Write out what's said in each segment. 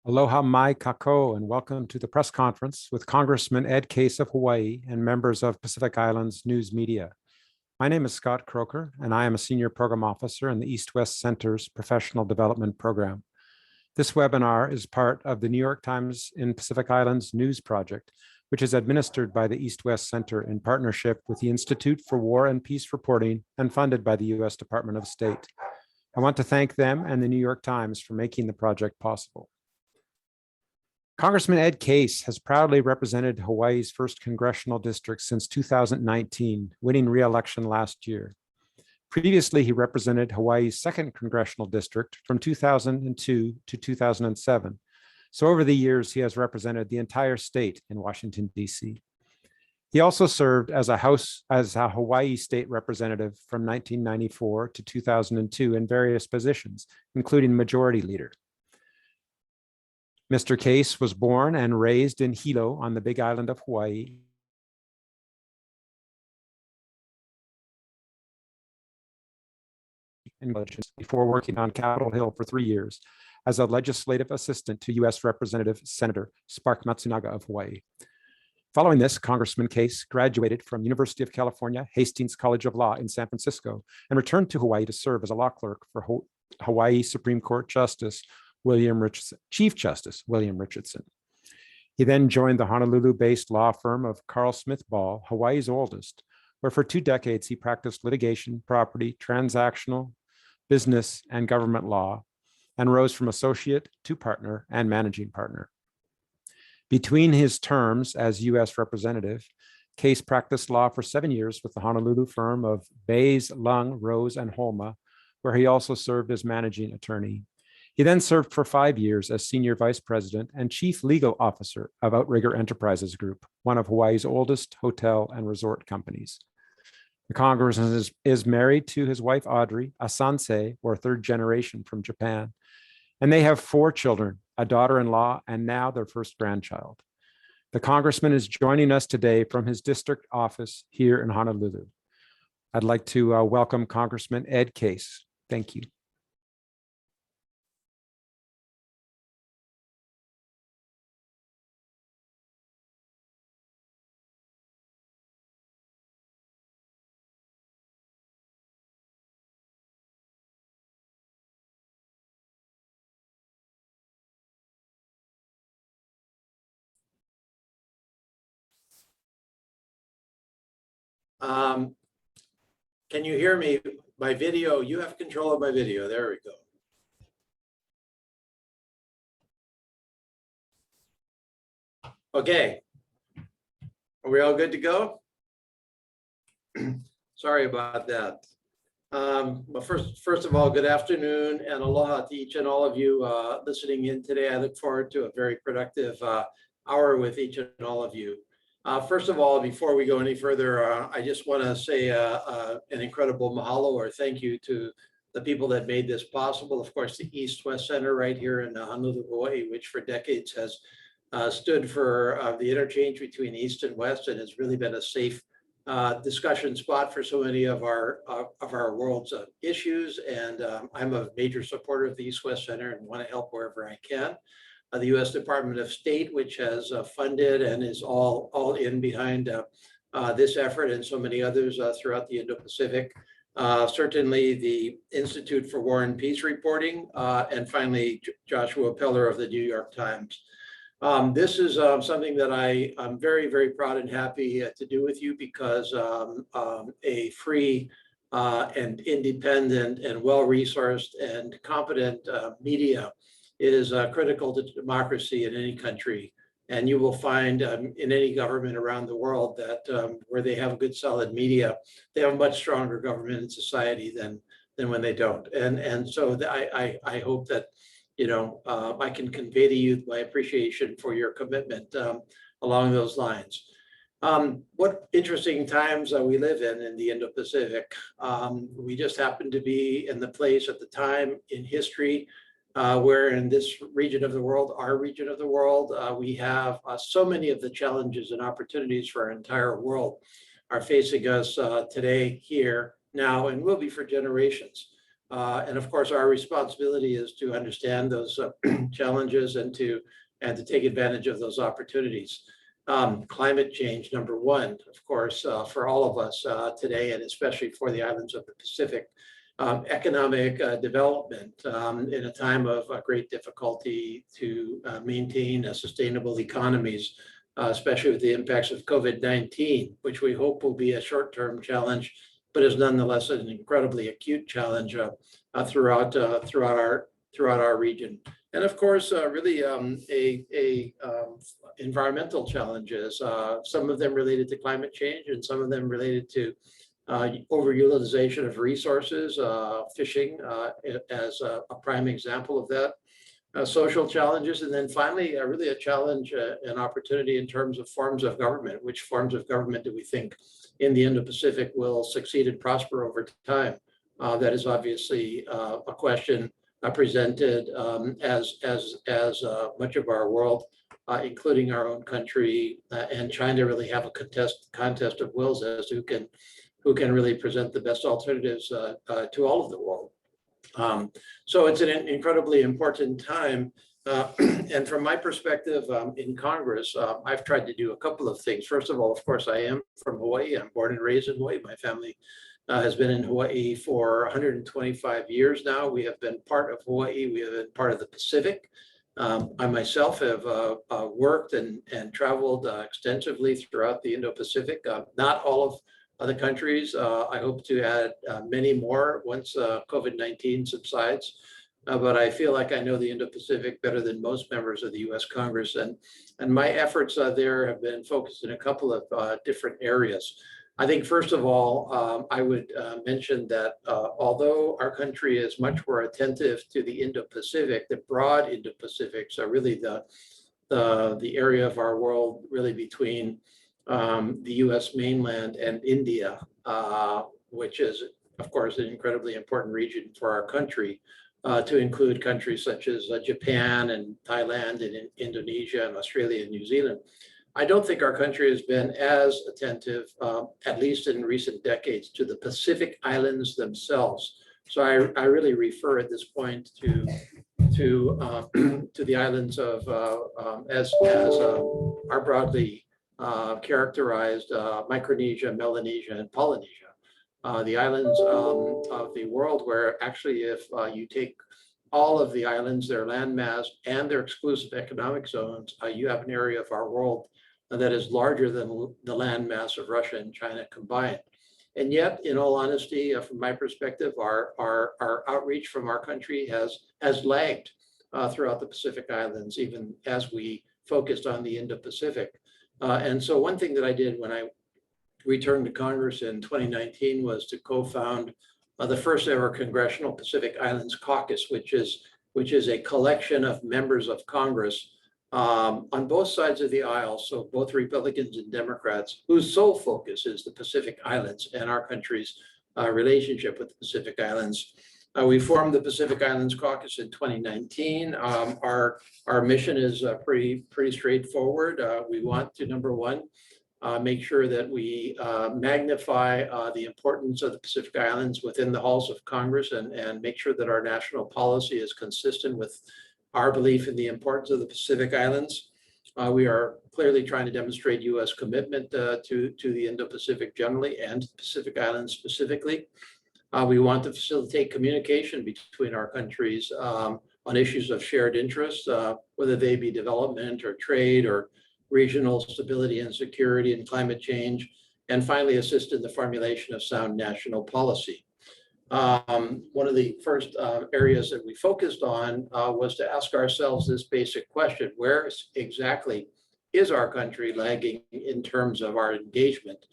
Aloha mai kako, and welcome to the press conference with Congressman Ed Case of Hawaii and members of Pacific Islands News Media. My name is Scott Croker, and I am a Senior Program Officer in the East-West Center's Professional Development Program. This webinar is part of the New York Times in Pacific Islands News Project, which is administered by the East-West Center in partnership with the Institute for War and Peace Reporting and funded by the U.S. Department of State. I want to thank them and the New York Times for making the project possible. Congressman Ed Case has proudly represented Hawaii's 1st congressional district since 2019, winning re-election last year. Previously, he represented Hawaii's 2nd congressional district from 2002 to 2007. So over the years, he has represented the entire state in Washington, D.C. He also served as a Hawaii state representative from 1994 to 2002 in various positions, including majority leader. Mr. Case was born and raised in Hilo on the Big Island of Hawaii. Before working on Capitol Hill for 3 years as a legislative assistant to U.S. Representative Senator Spark Matsunaga of Hawaii. Following this, Congressman Case graduated from University of California, Hastings College of Law in San Francisco, and returned to Hawaii to serve as a law clerk for Hawaii Supreme Court Chief Justice William Richardson. He then joined the Honolulu-based law firm of Carl Smith Ball, Hawaii's oldest, where for 2 decades he practiced litigation, property, transactional, business, and government law, and rose from associate to partner and managing partner. Between his terms as U.S. representative, Case practiced law for 7 years with the Honolulu firm of Bays, Lung, Rose, and Holma, where he also served as managing attorney. He then served for 5 years as Senior Vice President and Chief Legal Officer of Outrigger Enterprises Group, one of Hawaii's oldest hotel and resort companies. The Congressman is married to his wife, Audrey, a Sansei, or 3rd generation from Japan, and they have 4 children, a daughter-in-law, and now their 1st grandchild. The Congressman is joining us today from his district office here in Honolulu. I'd like to welcome Congressman Ed Case. Thank you. Can you hear me? My video, you have control of my video. There we go. Okay. Are we all good to go? Sorry about that. But first of all, good afternoon and aloha to each and all of you listening in today. I look forward to a very productive hour with each and all of you. First of all, before we go any further, I just want to say an incredible mahalo or thank you to the people that made this possible. Of course, the East-West Center right here in Honolulu, Hawaii, which for decades has stood for the interchange between East and West and has really been a safe discussion spot for so many of our world's issues. And I'm a major supporter of the East-West Center and want to help wherever I can. The U.S. Department of State, which has funded and is all in behind this effort and so many others throughout the Indo-Pacific. Certainly the Institute for War and Peace Reporting, and finally Joshua Peller of the New York Times. This is something that I'm very, very proud and happy to do with you because a free and independent and well-resourced and competent media is critical to democracy in any country. And you will find in any government around the world that where they have good solid media, they have a much stronger government and society than when they don't. And so I hope that, you know, I can convey to you my appreciation for your commitment along those lines. What interesting times we live in the Indo-Pacific. We just happen to be in the place at the time in history where in this region of the world, our region of the world, we have so many of the challenges and opportunities for our entire world are facing us today, here, now, and will be for generations. And of course, our responsibility is to understand those challenges and to take advantage of those opportunities. Climate change, number one, of course, for all of us today, and especially for the islands of the Pacific. Economic development in a time of great difficulty to maintain sustainable economies, especially with the impacts of COVID-19, which we hope will be a short-term challenge, but is nonetheless an incredibly acute challenge throughout our region. And of course, really environmental challenges, some of them related to climate change and some of them related to overutilization of resources, fishing as a prime example of that, social challenges, and then finally, really a challenge, an opportunity in terms of forms of government. Which forms of government do we think in the Indo-Pacific will succeed and prosper over time? That is obviously a question presented as much of our world, including our own country and China, really have a contest of wills as to who can really present the best alternatives to all of the world. So it's an incredibly important time. And from my perspective in Congress, I've tried to do a couple of things. First of all, of course, I am from Hawaii. I'm born and raised in Hawaii. My family has been in Hawaii for 125 years now. We have been part of Hawaii. We have been part of the Pacific. I myself have worked and traveled extensively throughout the Indo-Pacific. Not all of other countries. I hope to add many more once COVID-19 subsides. But I feel like I know the Indo-Pacific better than most members of the U.S. Congress. And my efforts there have been focused in a couple of different areas. I think, first of all, I would mention that although our country is much more attentive to the Indo-Pacific, the broad Indo-Pacific, so really the area of our world really between the U.S. mainland and India, which is, of course, an incredibly important region for our country, to include countries such as Japan and Thailand and Indonesia and Australia and New Zealand. I don't think our country has been as attentive, at least in recent decades, to the Pacific Islands themselves. So I really refer at this point to the islands of as are broadly characterized Micronesia, Melanesia, and Polynesia, the islands of the world where actually if you take all of the islands, their landmass, and their exclusive economic zones, you have an area of our world that is larger than the landmass of Russia and China combined. And yet, in all honesty, from my perspective, our outreach from our country has lagged throughout the Pacific Islands, even as we focused on the Indo-Pacific. And so one thing that I did when I returned to Congress in 2019 was to co-found the first ever Congressional Pacific Islands Caucus, which is a collection of members of Congress on both sides of the aisle, so both Republicans and Democrats, whose sole focus is the Pacific Islands and our country's relationship with the Pacific Islands. We formed the Pacific Islands Caucus in 2019. Our mission is pretty straightforward. We want to, number one, make sure that we magnify the importance of the Pacific Islands within the halls of Congress and make sure that our national policy is consistent with our belief in the importance of the Pacific Islands. We are clearly trying to demonstrate U.S. commitment to the Indo-Pacific generally and the Pacific Islands specifically. We want to facilitate communication between our countries on issues of shared interest, whether they be development or trade or regional stability and security and climate change, and finally assist in the formulation of sound national policy. One of the first areas that we focused on was to ask ourselves this basic question: where exactly is our country lagging in terms of our engagement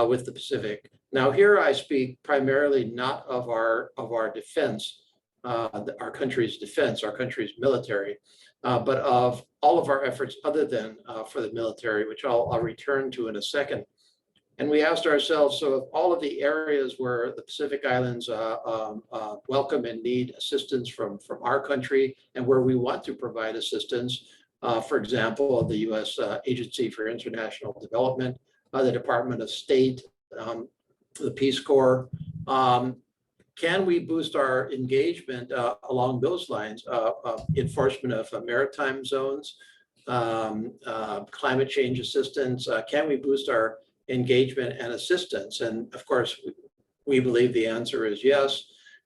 with the Pacific? Now, here I speak primarily not of our defense, our country's defense, our country's military, but of all of our efforts other than for the military, which I'll return to in a second. And we asked ourselves, so of all of the areas where the Pacific Islands welcome and need assistance from our country and where we want to provide assistance, for example, the U.S. Agency for International Development, the Department of State, the Peace Corps, can we boost our engagement along those lines? Enforcement of maritime zones, climate change assistance. Can we boost our engagement and assistance? And of course, we believe the answer is yes.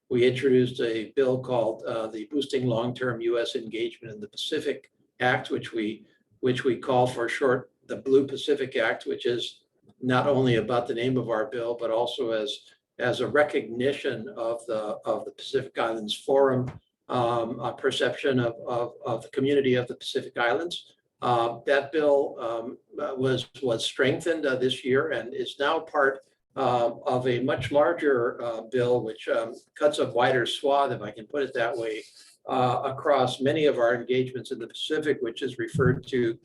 We introduced a bill called the Boosting Long-Term U.S. Engagement in the Pacific Act, which we call for short the Blue Pacific Act, which is not only about the name of our bill, but also as a recognition of the Pacific Islands Forum, a perception of the community of the Pacific Islands. That bill was strengthened this year and is now part of a much larger bill, which cuts a wider swath, if I can put it that way, across many of our engagements in the Pacific, which is referred to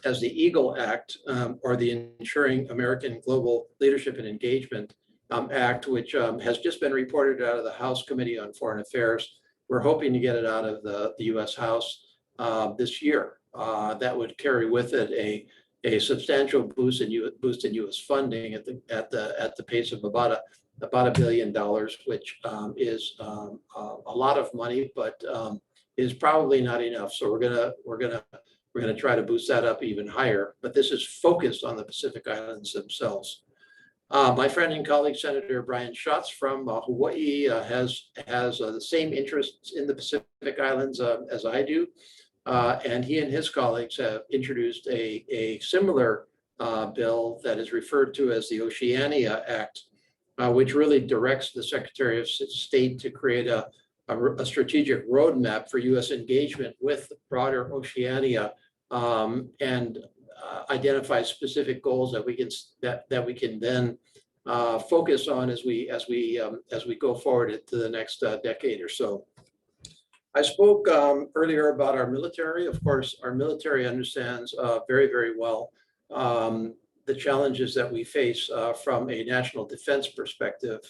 as the EAGLE Act, or the Ensuring American Global Leadership and Engagement Act, which has just been reported out of the House Committee on Foreign Affairs. We're hoping to get it out of the U.S. House this year. That would carry with it a substantial boost in U.S. funding at the pace of about $1 billion, which is a lot of money, but is probably not enough. So we're gonna try to boost that up even higher. But this is focused on the Pacific Islands themselves. My friend and colleague, Senator Brian Schatz from Hawaii, has the same interests in the Pacific Islands as I do. And he and his colleagues have introduced a similar bill that is referred to as the Oceania Act, which really directs the Secretary of State to create a strategic roadmap for U.S. engagement with the broader Oceania, and identify specific goals that we can then focus on as we go forward into the next decade or so. I spoke earlier about our military. Of course, our military understands very, very well the challenges that we face from a national defense perspective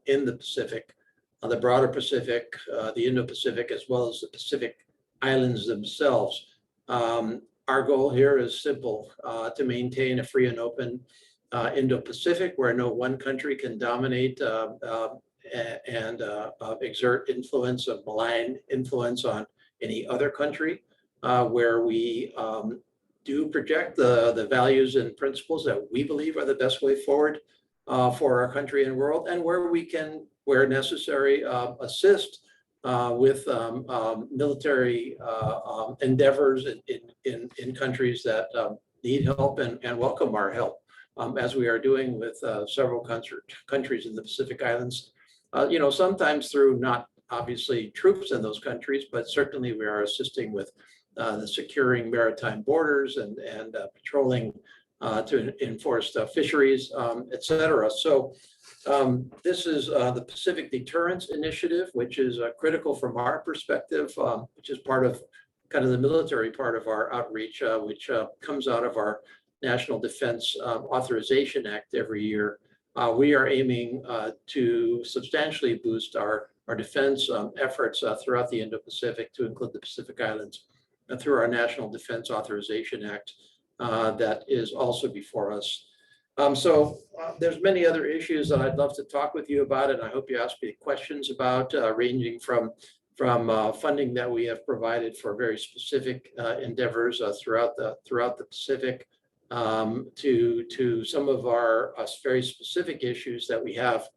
in the Pacific, the broader Pacific, the Indo-Pacific, as well as the Pacific Islands themselves. Our goal here is simple, to maintain a free and open Indo-Pacific where no one country can dominate and exert influence, of malign influence on any other country, where we do project the values and principles that we believe are the best way forward for our country and world, and where we can, where necessary, assist with military endeavors in countries that need help and welcome our help, as we are doing with several countries in the Pacific Islands. Sometimes through not obviously troops in those countries, but certainly we are assisting with the securing maritime borders and patrolling to enforce fisheries, et cetera. So this is the Pacific Deterrence Initiative, which is critical from our perspective, which is part of kind of the military part of our outreach, which comes out of our National Defense Authorization Act every year. We are aiming to substantially boost our defense efforts throughout the Indo-Pacific, to include the Pacific Islands, through our National Defense Authorization Act that is also before us. So there's many other issues that I'd love to talk with you about, and I hope you ask me questions about, ranging from funding that we have provided for very specific endeavors throughout the Pacific, to some of our very specific issues that we have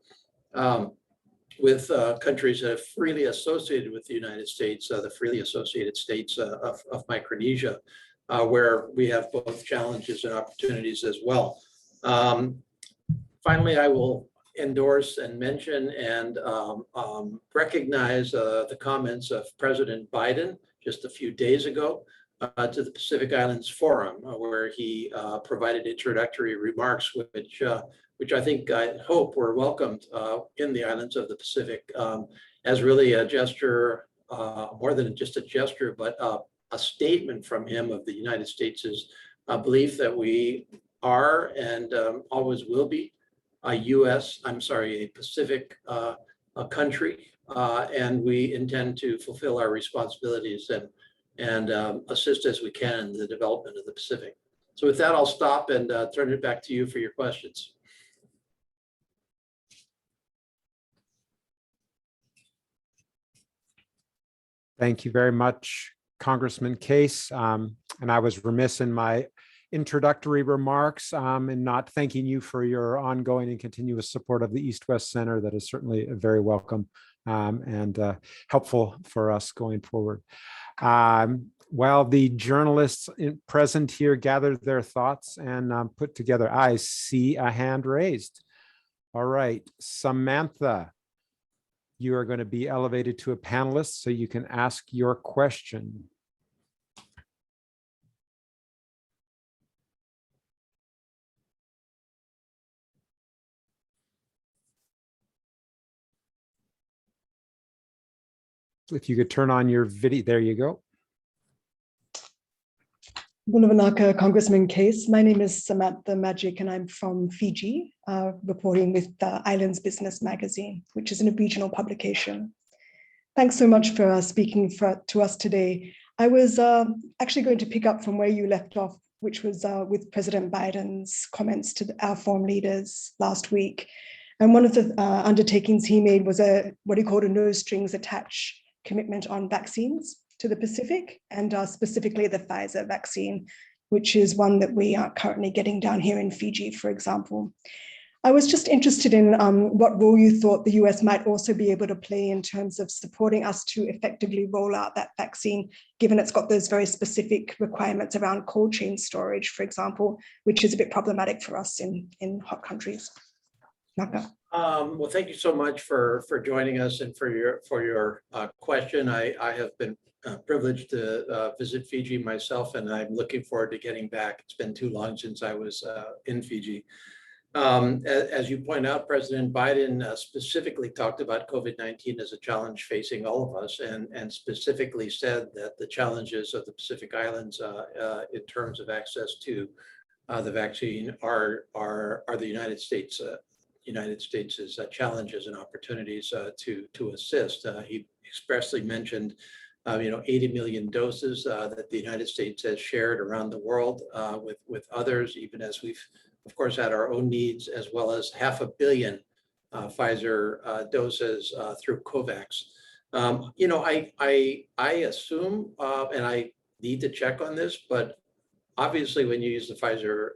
with countries that have freely associated with the United States, the freely associated states of Micronesia, where we have both challenges and opportunities as well. Finally, I will endorse and mention and recognize the comments of President Biden just a few days ago to the Pacific Islands Forum, where he provided introductory remarks, which I hope were welcomed in the islands of the Pacific as really a gesture, more than just a gesture, but a statement from him of the United States' belief that we are and always will be a Pacific country, and we intend to fulfill our responsibilities and assist as we can in the development of the Pacific. So with that, I'll stop and turn it back to you for your questions. Thank you very much, Congressman Case. And I was remiss in my introductory remarks in not thanking you for your ongoing and continuous support of the East-West Center. That is certainly very welcome and helpful for us going forward. While the journalists present here gather their thoughts and put together, I see a hand raised. All right, Samantha, you are going to be elevated to a panelist so you can ask your question. If you could turn on your video, there you go. Bunavanaka, Congressman Case. My name is Samantha Magic and I'm from Fiji, reporting with the Islands Business Magazine, which is a regional publication. Thanks so much for speaking to us today. I was actually going to pick up from where you left off, which was with President Biden's comments to our foreign leaders last week. And one of the undertakings he made was what he called a no strings attached commitment on vaccines to the Pacific, and specifically the Pfizer vaccine, which is one that we are currently getting down here in Fiji, for example. I was just interested in what role you thought the US might also be able to play in terms of supporting us to effectively roll out that vaccine, given it's got those very specific requirements around cold chain storage, for example, which is a bit problematic for us in hot countries. Naka. Well, thank you so much for joining us and for your question. I have been privileged to visit Fiji myself, and I'm looking forward to getting back. It's been too long since I was in Fiji. As you point out, President Biden specifically talked about COVID-19 as a challenge facing all of us, and specifically said that the challenges of the Pacific Islands in terms of access to the vaccine are the United States' challenges and opportunities to assist. He expressly mentioned 80 million doses that the United States has shared around the world with others, even as we've, of course, had our own needs, as well as 500 million Pfizer doses through COVAX. I assume, and I need to check on this, but obviously, when you use the Pfizer,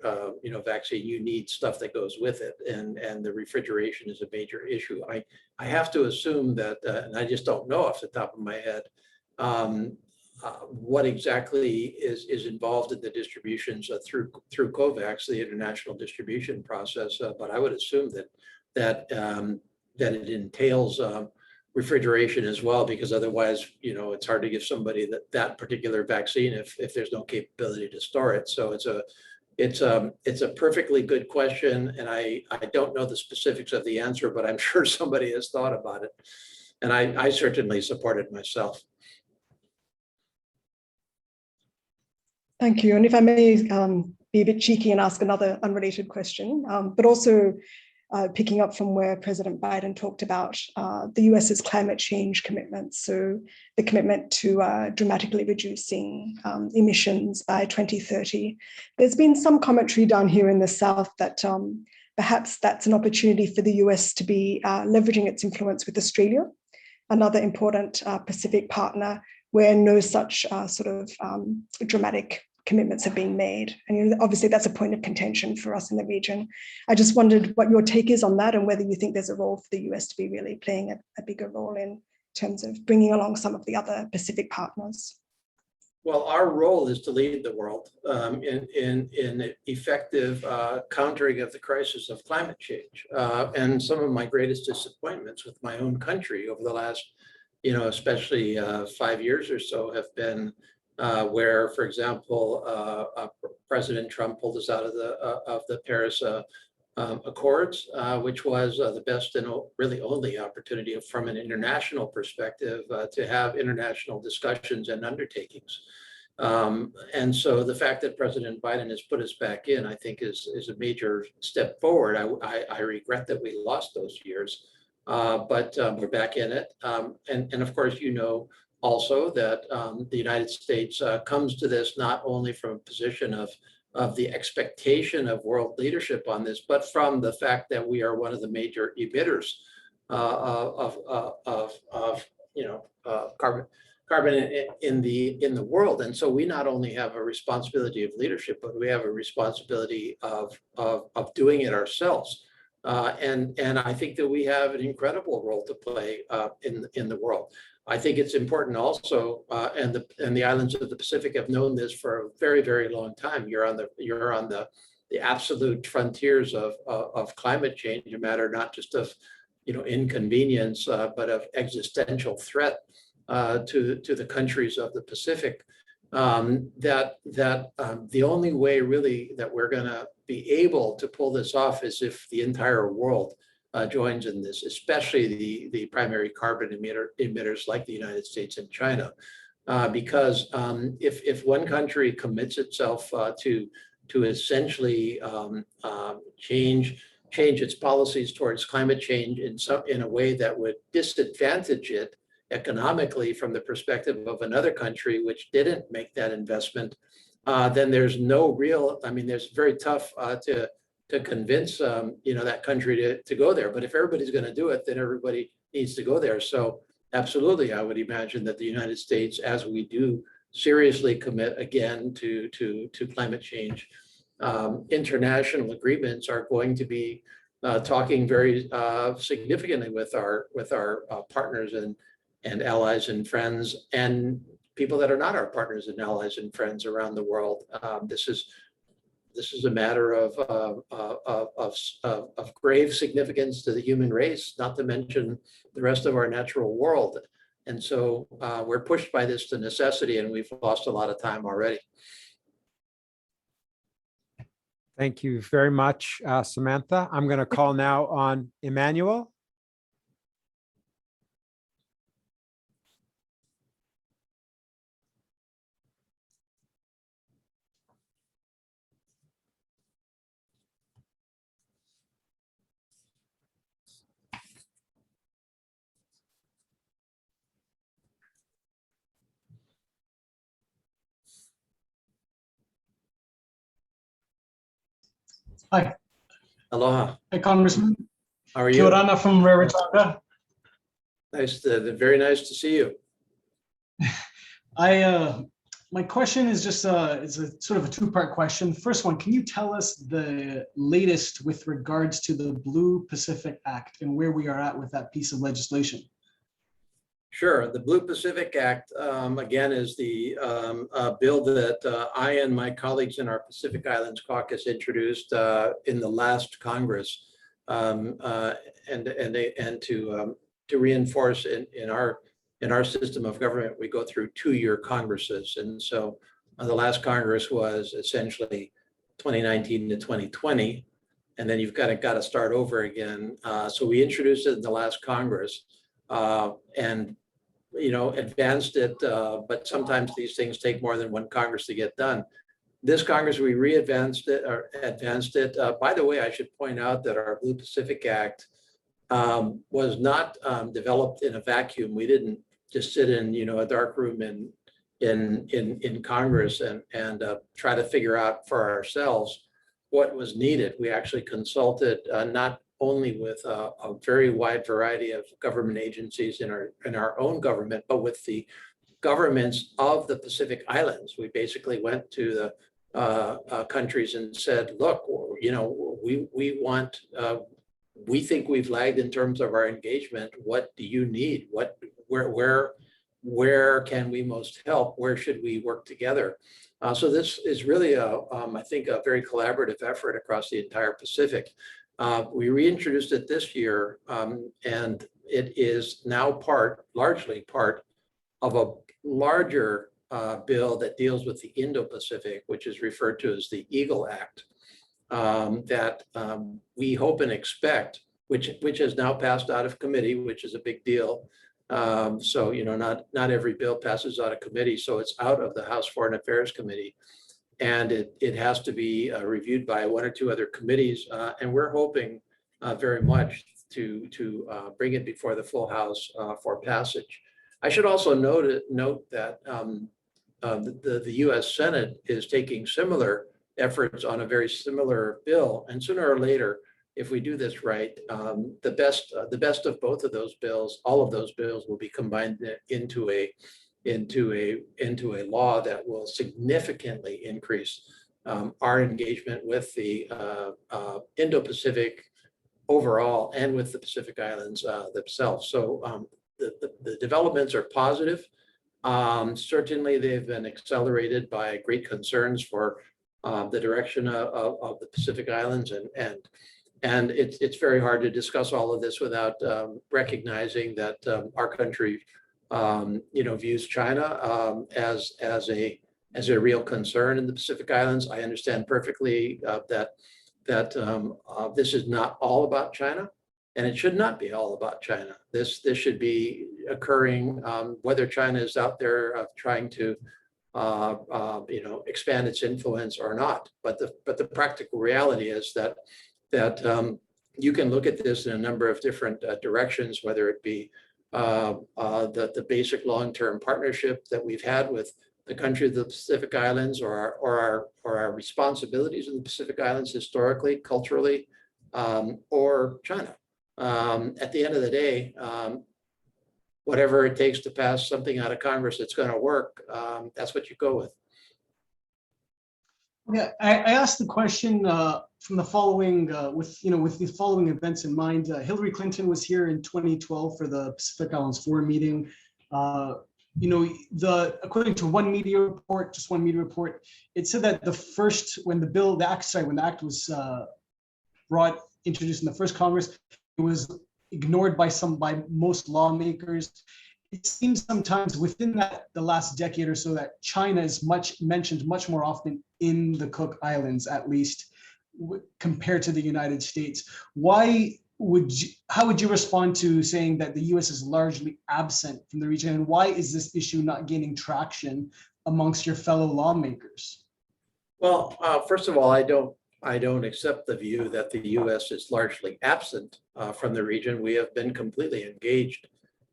vaccine, you need stuff that goes with it, and the refrigeration is a major issue. I have to assume that, and I just don't know off the top of my head, what exactly is involved in the distributions through COVAX, the international distribution process. But I would assume that it entails refrigeration as well, because otherwise, it's hard to give somebody that particular vaccine if there's no capability to store it. So it's a perfectly good question, and I don't know the specifics of the answer, but I'm sure somebody has thought about it, and I certainly support it myself. Thank you. And if I may be a bit cheeky and ask another unrelated question, but also picking up from where President Biden talked about the US's climate change commitments, so the commitment to dramatically reducing emissions by 2030. There's been some commentary down here in the South that perhaps that's an opportunity for the US to be leveraging its influence with Australia, another important Pacific partner, where no such dramatic commitments have been made. And obviously that's a point of contention for us in the region. I just wondered what your take is on that, and whether you think there's a role for the US to be really playing a bigger role in terms of bringing along some of the other Pacific partners. Well, our role is to lead the world in effective countering of the crisis of climate change. And some of my greatest disappointments with my own country over the last, especially 5 years or so, have been where, for example, President Trump pulled us out of the Paris Accords, which was the best and really only opportunity from an international perspective to have international discussions and undertakings. And so the fact that President Biden has put us back in, I think, is a major step forward. I regret that we lost those years, but we're back in it. And of course, also that the United States comes to this not only from a position of the expectation of world leadership on this, but from the fact that we are one of the major emitters of carbon in the world. And so we not only have a responsibility of leadership, but we have a responsibility of doing it ourselves. And I think that we have an incredible role to play in the world. I think it's important also, and the islands of the Pacific have known this for a very, very long time. You're on the absolute frontiers of climate change, a matter not just of inconvenience, but of existential threat to the countries of the Pacific. The only way really that we're going to be able to pull this off is if the entire world joins in this, especially the primary carbon emitters like the United States and China, because if one country commits itself to essentially change its policies towards climate change in a way that would disadvantage it economically from the perspective of another country which didn't make that investment, then there's no real, there's very tough to convince that country to go there. But if everybody's going to do it, then everybody needs to go there. So absolutely, I would imagine that the United States, as we do, seriously commit again to climate change. International agreements are going to be talking very significantly with our partners and allies and friends, and people that are not our partners and allies and friends around the world. This is a matter of grave significance to the human race, not to mention the rest of our natural world. And so we're pushed by this to necessity, and we've lost a lot of time already. Thank you very much, Samantha. I'm going to call now on Emmanuel. Hi. Aloha. Hi, Congressman. How are you? Kia ora from Rarotonga. Very nice to see you. My question is just it's a sort of a two-part question. First one, can you tell us the latest with regards to the Blue Pacific Act and where we are at with that piece of legislation? Sure. The Blue Pacific Act, again, is the bill that I and my colleagues in our Pacific Islands Caucus introduced in the last Congress, and to reinforce in our system of government, we go through two-year Congresses. And so the last Congress was essentially 2019 to 2020, and then you've got to start over again. So we introduced it in the last Congress. And advanced it, but sometimes these things take more than one Congress to get done. This Congress, we advanced it. By the way, I should point out that our Blue Pacific Act was not developed in a vacuum. We didn't just sit in, a dark room in Congress and try to figure out for ourselves what was needed. We actually consulted not only with a very wide variety of government agencies in our own government, but with the governments of the Pacific Islands. We basically went to the countries and said, look, we think we've lagged in terms of our engagement. What do you need? Where can we most help? Where should we work together? So this is really I think a very collaborative effort across the entire Pacific. We reintroduced it this year, and it is now largely part of a larger bill that deals with the Indo-Pacific, which is referred to as the Eagle Act, that we hope and expect, which has now passed out of committee, which is a big deal. So, not every bill passes out of committee, so it's out of the House Foreign Affairs Committee. And it has to be reviewed by one or two other committees, and we're hoping very much to bring it before the full House for passage. I should also note that the U.S. Senate is taking similar efforts on a very similar bill, and sooner or later, if we do this right, the best of both of those bills, all of those bills, will be combined into a into a law that will significantly increase our engagement with the Indo-Pacific overall and with the Pacific Islands themselves. So the developments are positive. Certainly, they've been accelerated by great concerns for the direction of the Pacific Islands, and it's very hard to discuss all of this without recognizing that our country, views China as a real concern in the Pacific Islands. I understand perfectly that this is not all about China, and it should not be all about China. This should be occurring whether China is out there trying to expand its influence or not. But the practical reality is that you can look at this in a number of different directions, whether it be the basic long-term partnership that we've had with the country of the Pacific Islands, or our responsibilities in the Pacific Islands historically, culturally, or China. At the end of the day, whatever it takes to pass something out of Congress that's going to work, that's what you go with. Yeah, I asked the question from the following, with the following events in mind. Hillary Clinton was here in 2012 for the Pacific Islands Forum meeting. According to one media report, it said that when the act was introduced in the first Congress, it was ignored by most lawmakers. It seems sometimes within the last decade or so that China is mentioned much more often in the Cook Islands, at least compared to the United States. How would you respond to saying that the U.S. is largely absent from the region, and why is this issue not gaining traction amongst your fellow lawmakers? Well, first of all, I don't accept the view that the U.S. is largely absent from the region. We have been completely engaged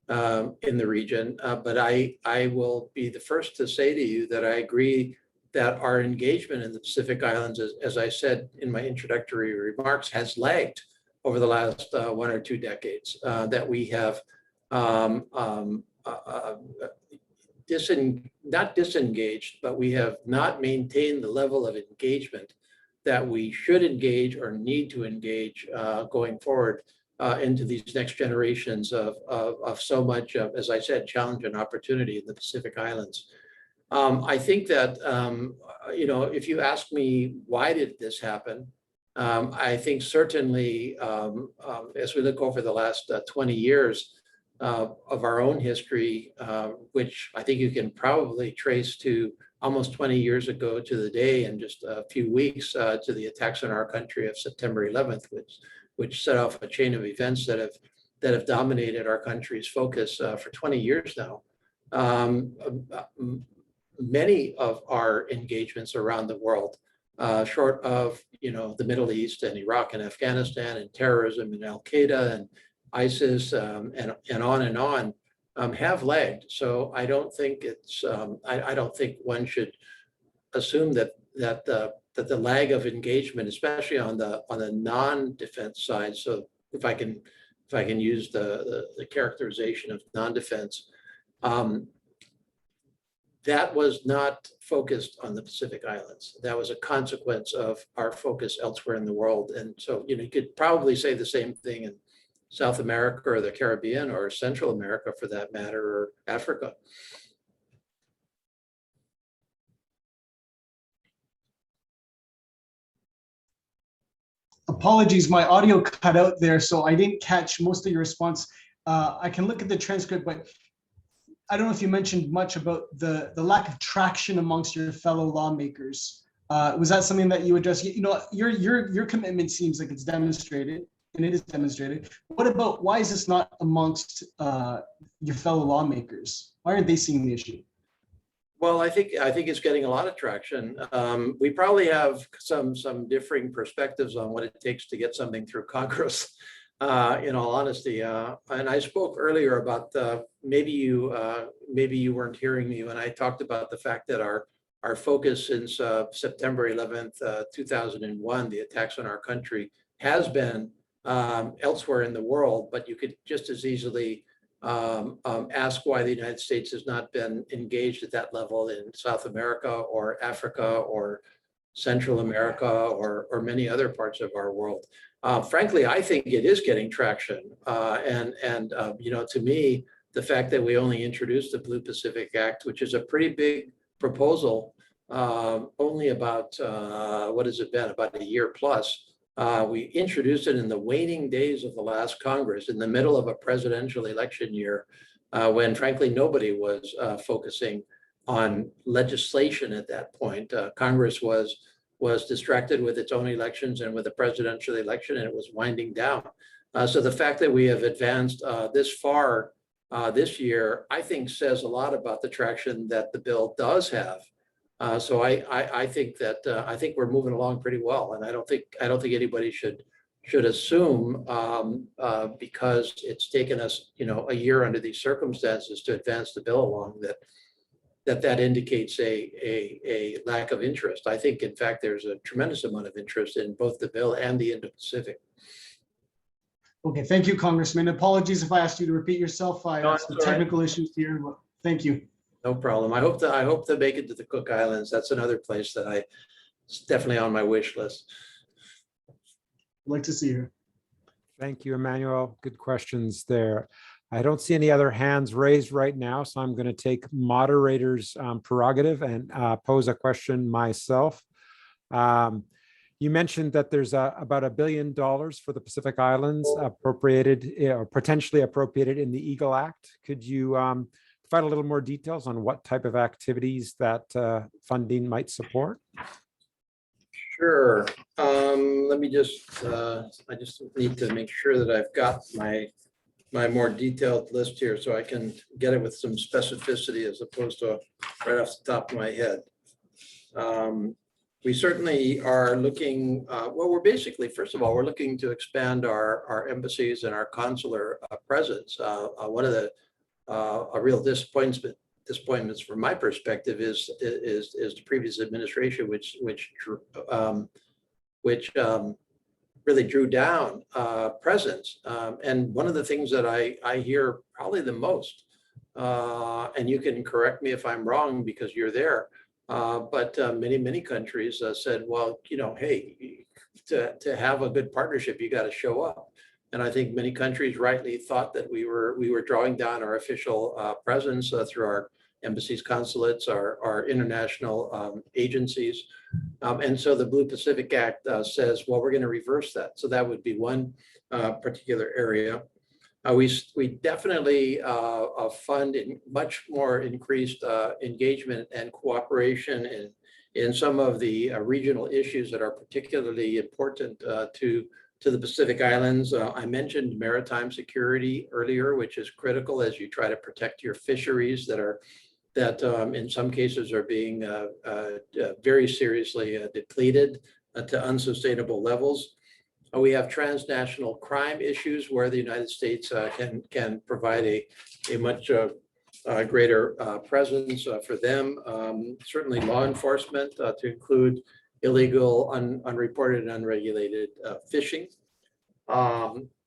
in the region, but I will be the first to say to you that I agree that our engagement in the Pacific Islands, as I said in my introductory remarks, has lagged over the last 1 or 2 decades, that we have not disengaged, but we have not maintained the level of engagement that we should engage or need to engage going forward into these next generations of so much, as I said, challenge and opportunity in the Pacific Islands. I think that, if you ask me, why did this happen? I think certainly, as we look over the last 20 years of our own history, which I think you can probably trace to almost 20 years ago to the day, and just a few weeks to the attacks on our country of September 11th, which set off a chain of events that have dominated our country's focus for 20 years now. Many of our engagements around the world, short of the Middle East and Iraq and Afghanistan and terrorism and Al Qaeda and ISIS and on, have lagged. So I don't think I don't think one should assume that the lag of engagement, especially on the non-defense side. So if I can use the characterization of non-defense, that was not focused on the Pacific Islands. That was a consequence of our focus elsewhere in the world. And so, you could probably say the same thing in South America or the Caribbean or Central America for that matter, or Africa. Apologies, my audio cut out there, so I didn't catch most of your response. I can look at the transcript, but I don't know if you mentioned much about the lack of traction amongst your fellow lawmakers. Was that something that you addressed? Your commitment seems like it's demonstrated, and it is demonstrated. Why is this not amongst your fellow lawmakers? Why aren't they seeing the issue? Well, I think it's getting a lot of traction. We probably have some differing perspectives on what it takes to get something through Congress. In all honesty, and I spoke earlier about maybe you weren't hearing me when I talked about the fact that our focus since September 11th, 2001, the attacks on our country, has been elsewhere in the world, but you could just as easily ask why the United States has not been engaged at that level in South America or Africa or Central America or many other parts of our world. Frankly, I think it is getting traction. To me, the fact that we only introduced the Blue Pacific Act, which is a pretty big proposal, only about, what has it been, about a year plus. We introduced it in the waning days of the last Congress, in the middle of a presidential election year, when frankly, nobody was focusing on legislation at that point. Congress was distracted with its own elections and with the presidential election, and it was winding down. So the fact that we have advanced this far this year, I think says a lot about the traction that the bill does have. So I think that I think we're moving along pretty well, and I don't think anybody should assume because it's taken us a year under these circumstances to advance the bill along that indicates a lack of interest. I think, in fact, there's a tremendous amount of interest in both the bill and the Indo-Pacific. Okay, thank you, Congressman. Apologies if I asked you to repeat yourself. I No, had some it's all right. technical issues here. But thank you. No problem. I hope to make it to the Cook Islands. That's another place that it's definitely on my wish list. I'd like to see you. Thank you, Emmanuel. Good questions there. I don't see any other hands raised right now, so I'm going to take moderator's prerogative and pose a question myself. You mentioned that there's about $1 billion for the Pacific Islands appropriated or potentially appropriated in the Eagle Act. Could you provide a little more details on what type of activities that funding might support? Sure. Let me I just need to make sure that I've got my more detailed list here so I can get it with some specificity as opposed to right off the top of my head. We certainly are looking, well, we're basically, first of all, we're looking to expand our embassies and our consular presence. One of the real disappointments from my perspective is the previous administration, which really drew down presence. And one of the things that I hear probably the most, and you can correct me if I'm wrong because you're there, but many countries said, well, hey, to have a good partnership, you got to show up. And I think many countries rightly thought that we were drawing down our official presence through our embassies, consulates, our international agencies. And so the Blue Pacific Act says, well, we're going to reverse that. So that would be one particular area. We definitely fund much more increased engagement and cooperation in some of the regional issues that are particularly important to the Pacific Islands. I mentioned maritime security earlier, which is critical as you try to protect your fisheries that in some cases are being very seriously depleted to unsustainable levels. We have transnational crime issues where the United States can provide a much greater presence for them. Certainly law enforcement to include illegal, unreported, and unregulated fishing.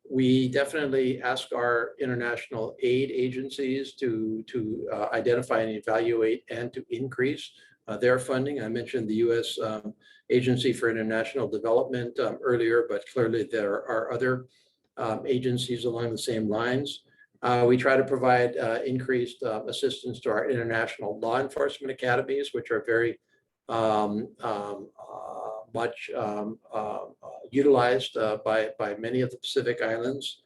We definitely ask our international aid agencies to identify and evaluate and to increase their funding. I mentioned the U.S. Agency for International Development earlier, but clearly there are other agencies along the same lines. We try to provide increased assistance to our international law enforcement academies, which are very much utilized by many of the Pacific Islands.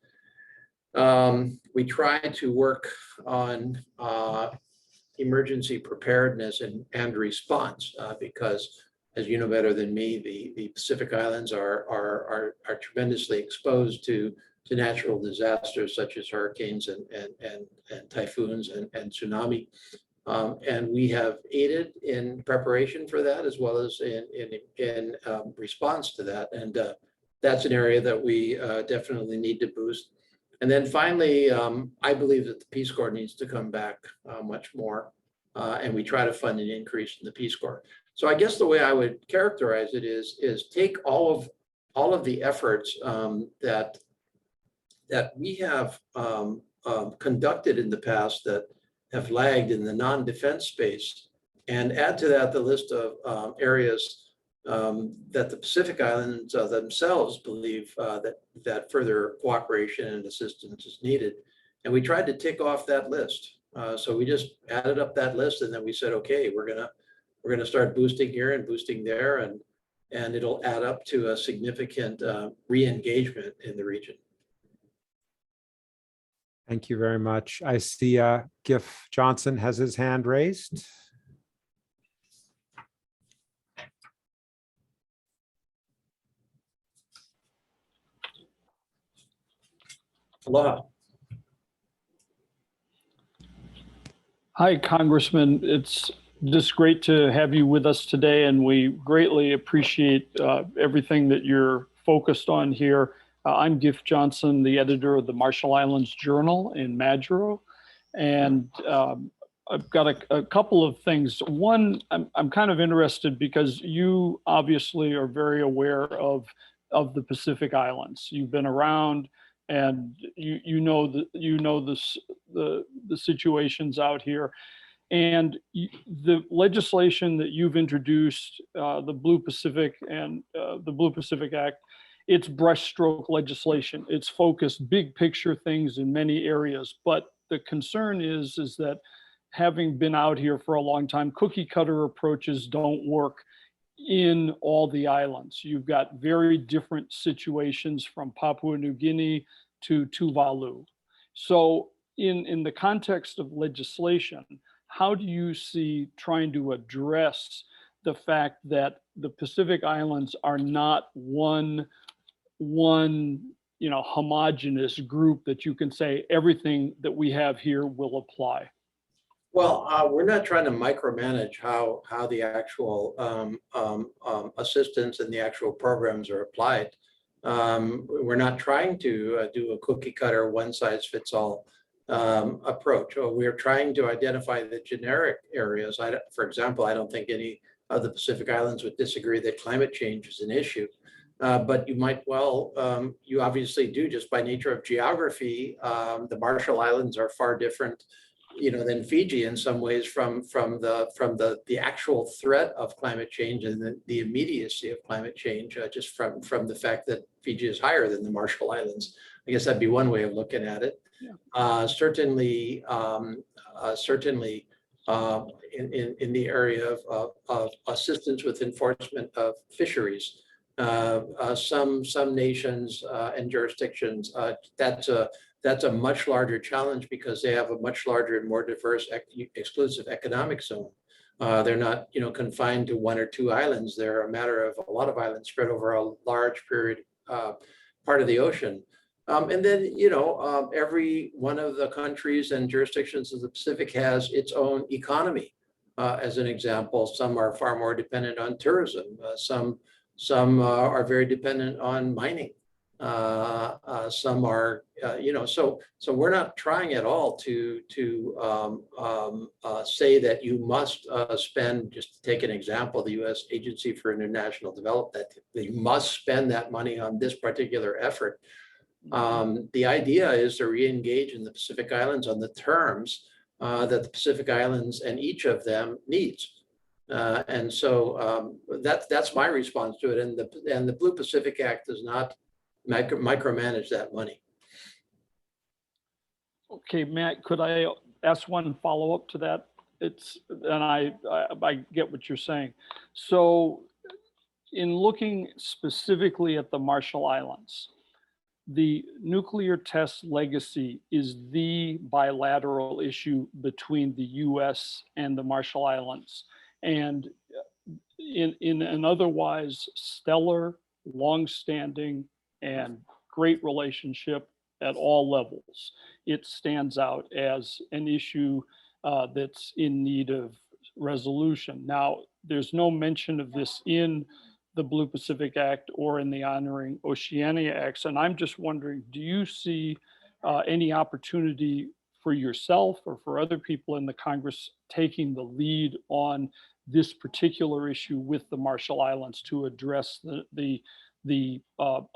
We try to work on emergency preparedness and response because, as you know better than me, the Pacific Islands are tremendously exposed to natural disasters such as hurricanes and typhoons and tsunami. And we have aided in preparation for that as well as in response to that. And that's an area that we definitely need to boost. And then finally, I believe that the Peace Corps needs to come back much more. And we try to fund an increase in the Peace Corps. So I guess the way I would characterize it is take all of the efforts that we have conducted in the past that have lagged in the non-defense space, and add to that the list of areas that the Pacific Islands themselves believe that further cooperation and assistance is needed. And we tried to tick off that list. So we just added up that list, and then we said, okay, we're gonna start boosting here and boosting there, and it'll add up to a significant re-engagement in the region. Thank you very much. I see Gif Johnson has his hand raised. Aloha. Hi, Congressman. It's just great to have you with us today, and we greatly appreciate everything that you're focused on here. I'm Gif Johnson, the editor of the Marshall Islands Journal in Majuro, and I've got a couple of things. One, I'm kind of interested because you obviously are very aware of the Pacific Islands. You've been around, and you know the situations out here. And the legislation that you've introduced, the Blue Pacific and the Blue Pacific Act, it's brushstroke legislation. It's focused big picture things in many areas. But the concern is that having been out here for a long time, cookie cutter approaches don't work in all the islands. You've got very different situations from Papua New Guinea to Tuvalu. So in the context of legislation, how do you see trying to address the fact that the Pacific Islands are not one homogenous group that you can say everything that we have here will apply? Well, we're not trying to micromanage how the actual assistance and the actual programs are applied. We're not trying to do a cookie cutter, one size fits all approach. We're trying to identify the generic areas. For example, I don't think any of the Pacific Islands would disagree that climate change is an issue. But you might well, you obviously do, just by nature of geography. The Marshall Islands are far different, than Fiji in some ways from the actual threat of climate change and the immediacy of climate change, just from the fact that Fiji is higher than the Marshall Islands. I guess that'd be one way of looking at it. Yeah. Certainly in the area of assistance with enforcement of fisheries. Some nations and jurisdictions, that's a much larger challenge because they have a much larger and more diverse exclusive economic zone. They're not, confined to one or two islands. They're a matter of a lot of islands spread over a large part of the ocean. And then, every one of the countries and jurisdictions of the Pacific has its own economy. As an example, some are far more dependent on tourism. Some are very dependent on mining. Some are, so we're not trying at all to say that you must spend, just to take an example, the U.S. Agency for International Development, that you must spend that money on this particular effort. The idea is to re-engage in the Pacific Islands on the terms that the Pacific Islands and each of them needs. And so that's my response to it. And the Blue Pacific Act does not micromanage that money. Okay, Matt, could I ask one follow-up to that? I get what you're saying. So in looking specifically at the Marshall Islands, the nuclear test legacy is the bilateral issue between the US and the Marshall Islands. And in an otherwise stellar, longstanding, and great relationship at all levels, it stands out as an issue that's in need of resolution. Now, there's no mention of this in the Blue Pacific Act or in the Honoring Oceania Acts. And I'm just wondering, do you see any opportunity for yourself or for other people in the Congress taking the lead on this particular issue with the Marshall Islands to address the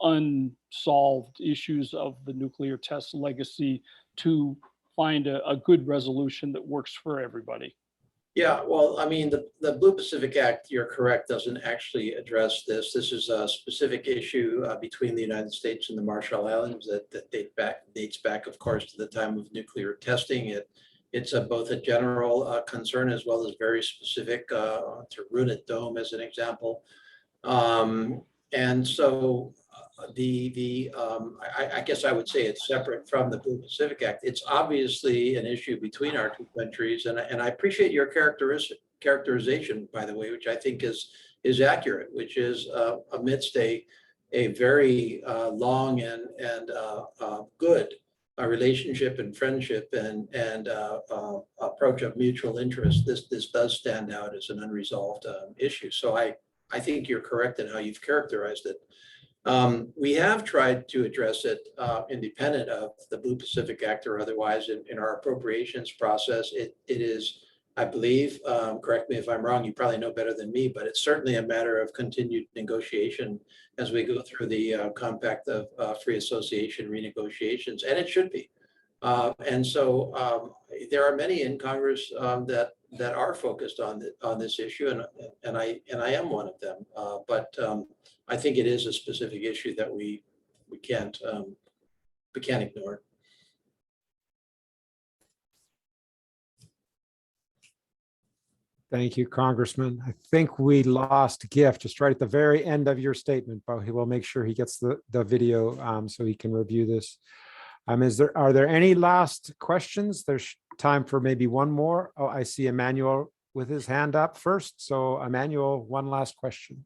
unsolved issues of the nuclear test legacy to find a good resolution that works for everybody. Yeah, well, I mean, the Blue Pacific Act, you're correct, doesn't actually address this. This is a specific issue between the United States and the Marshall Islands that dates back, of course, to the time of nuclear testing. It's both a general concern as well as very specific to Runit Dome, as an example. And so I guess I would say it's separate from the Blue Pacific Act. It's obviously an issue between our two countries, and I appreciate your characterization, by the way, which I think is accurate, which is amidst a very long and good relationship and friendship and approach of mutual interest. This does stand out as an unresolved issue. So I think you're correct in how you've characterized it. We have tried to address it independent of the Blue Pacific Act or otherwise in our appropriations process. It is, I believe, correct me if I'm wrong, you probably know better than me, but it's certainly a matter of continued negotiation as we go through the Compact of Free Association renegotiations, and it should be. And so there are many in Congress that are focused on this issue, and I am one of them. But I think it is a specific issue that we can't ignore. Thank you, Congressman. I think we lost Gift just right at the very end of your statement, but he will make sure he gets the video so he can review this. Are there any last questions? There's time for maybe one more. Oh, I see Emmanuel with his hand up first. So Emmanuel, one last question.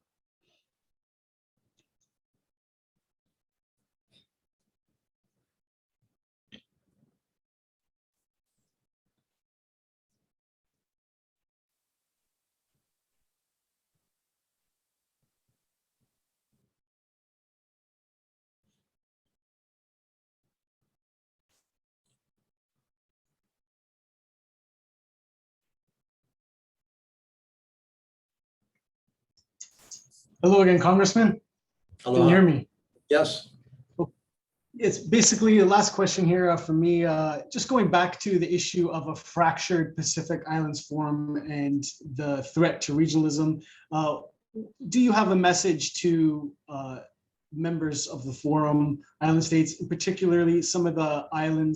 Hello again, Congressman. Hello. Can you hear me? Yes. It's basically the last question here for me. Just going back to the issue of a fractured Pacific Islands Forum and the threat to regionalism. Do you have a message to members of the forum, island states, particularly some of the island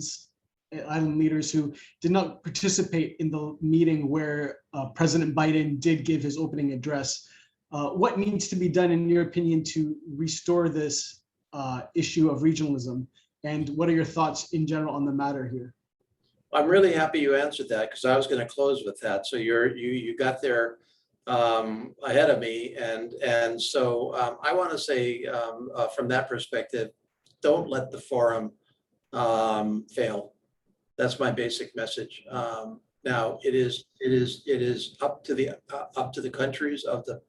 leaders who did not participate in the meeting where President Biden did give his opening address? What needs to be done, in your opinion, to restore this issue of regionalism? And what are your thoughts in general on the matter here? I'm really happy you answered that, because I was going to close with that. So you got there ahead of me, and so I want to say from that perspective, don't let the forum fail. That's my basic message. Now it is up to the countries of the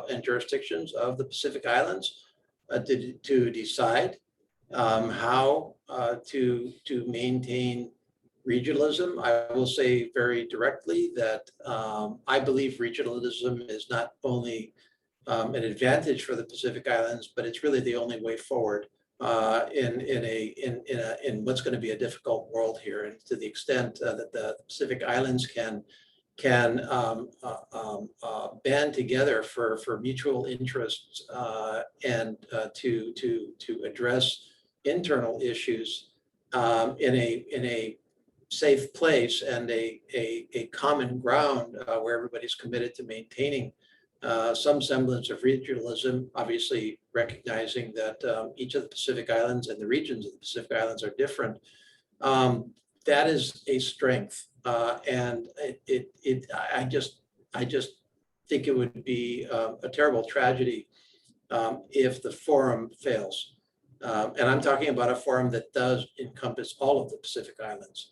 and jurisdictions of the Pacific Islands to decide how to maintain regionalism. I will say very directly that I believe regionalism is not only an advantage for the Pacific Islands, but it's really the only way forward in what's going to be a difficult world here. And to the extent that the Pacific Islands can band together for mutual interests and to address internal issues in a safe place and a common ground where everybody's committed to maintaining some semblance of regionalism, obviously recognizing that each of the Pacific Islands and the regions of the Pacific Islands are different. That is a strength. And I just think it would be a terrible tragedy if the forum fails. And I'm talking about a forum that does encompass all of the Pacific Islands.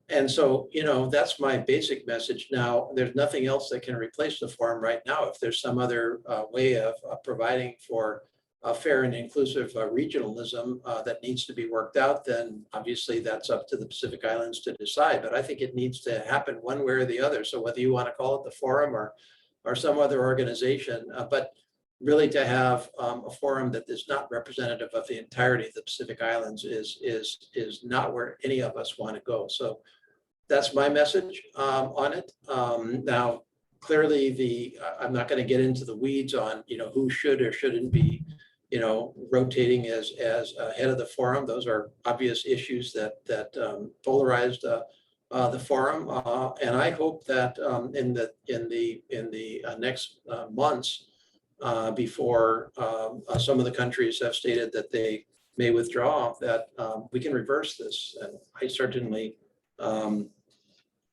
And so, that's my basic message. Now, there's nothing else that can replace the forum right now. If there's some other way of providing for a fair and inclusive regionalism that needs to be worked out, then obviously that's up to the Pacific Islands to decide. But I think it needs to happen one way or the other. So whether you want to call it the forum or some other organization, but really to have a forum that is not representative of the entirety of the Pacific Islands is not where any of us want to go. So that's my message on it. Now, clearly, I'm not going to get into the weeds on who should or shouldn't be rotating as head of the forum. Those are obvious issues that polarized the forum, and I hope that in the next months, before some of the countries have stated that they may withdraw, that we can reverse this. And I certainly,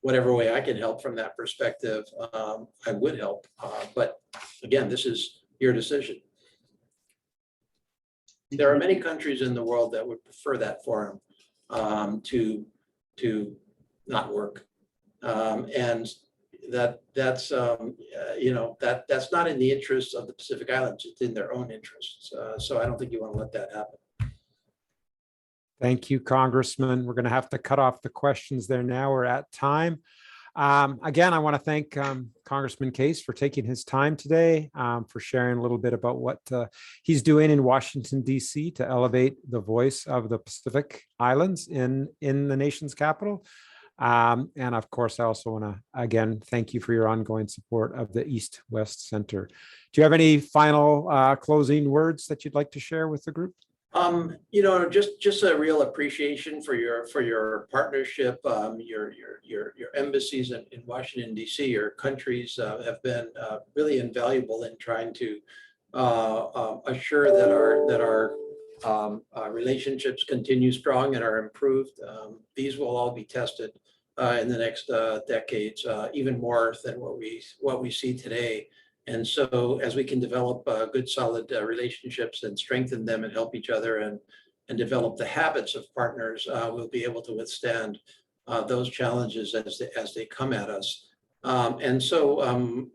whatever way I can help from that perspective, I would help. But again, this is your decision. There are many countries in the world that would prefer that forum to not work, and that's not in the interest of the Pacific Islands. It's in their own interests. So I don't think you want to let that happen. Thank you, Congressman. We're going to have to cut off the questions there now. We're at time. Again, I want to thank Congressman Case for taking his time today, for sharing a little bit about what he's doing in Washington, D.C. to elevate the voice of the Pacific Islands in the nation's capital. And of course, I also want to, again, thank you for your ongoing support of the East-West Center. Do you have any final closing words that you'd like to share with the group? Just a real appreciation for your partnership, your embassies in Washington, D.C., your countries have been really invaluable in trying to assure that our relationships continue strong and are improved. These will all be tested in the next decades, even more than what we see today. And so as we can develop good, solid relationships and strengthen them and help each other and develop the habits of partners, we'll be able to withstand those challenges as they come at us. And so,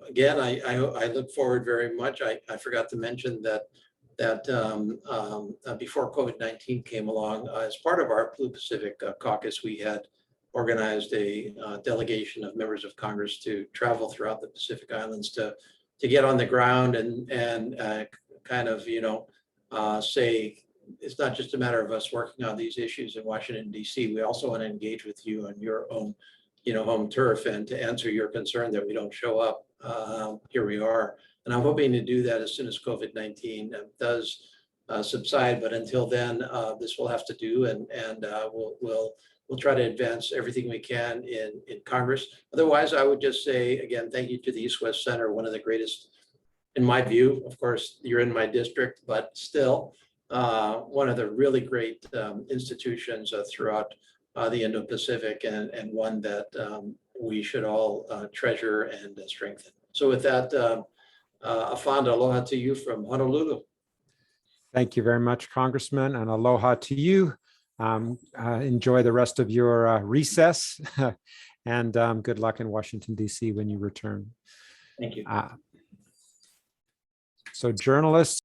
again, I look forward very much. I forgot to mention that before COVID-19 came along, as part of our Blue Pacific Caucus, we had organized a delegation of members of Congress to travel throughout the Pacific Islands to get on the ground and kind of, say, it's not just a matter of us working on these issues in Washington, D.C. We also want to engage with you on your own, home turf, and to answer your concern that we don't show up. Here we are. And I'm hoping to do that as soon as COVID-19 does subside. But until then, this will have to do, and we'll try to advance everything we can in Congress. Otherwise, I would just say, again, thank you to the East-West Center, one of the greatest, in my view. Of course, you're in my district, but still one of the really great institutions throughout the Indo-Pacific, and one that we should all treasure and strengthen. So with that, Afand, aloha to you from Honolulu. Thank you very much, Congressman, and aloha to you. Enjoy the rest of your recess, and good luck in Washington, D.C. when you return. Thank you. So journalists